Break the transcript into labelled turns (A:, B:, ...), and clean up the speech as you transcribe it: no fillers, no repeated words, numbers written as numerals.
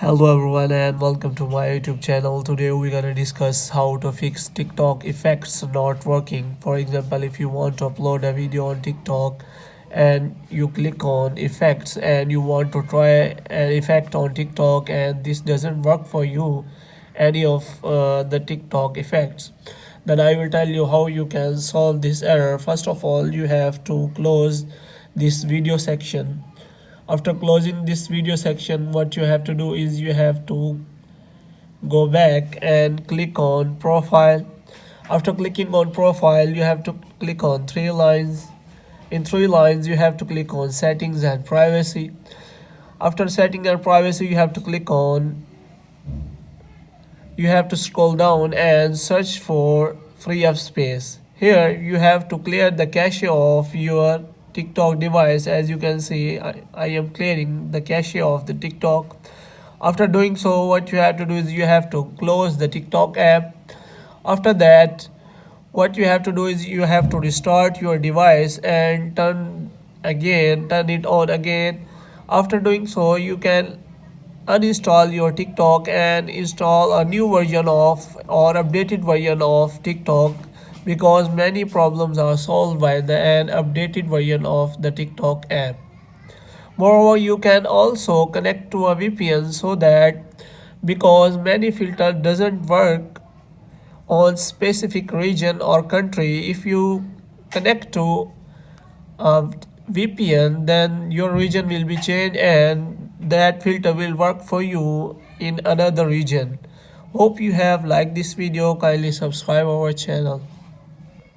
A: Hello everyone and welcome to my YouTube channel. Today we're gonna discuss how to fix TikTok effects not working. For example, if you want to upload a video on TikTok and you click on effects and you want to try an effect on TikTok and this doesn't work for you, any of the TikTok effects, then I will tell you how you can solve this error. First of all, you have to close this video section. After closing this video section, what you have to do is you have to go back and click on profile. After clicking on profile, you have to click on three lines. In three lines, you have to click on settings and privacy. After setting and privacy, you have to scroll down and search for free up space. Here you have to clear the cache of your TikTok device. As you can see, I am clearing the cache of the TikTok. After doing so, what you have to do is you have to close the TikTok app. After that, what you have to do is you have to restart your device and turn it on again. After doing so, you can uninstall your TikTok and install a new version of or updated version of TikTok, because many problems are solved by an updated version of the TikTok app. Moreover, you can also connect to a VPN, so that because many filter doesn't work on specific region or country, if you connect to a VPN, then your region will be changed and that filter will work for you in another region. Hope you have liked this video. Kindly subscribe our channel.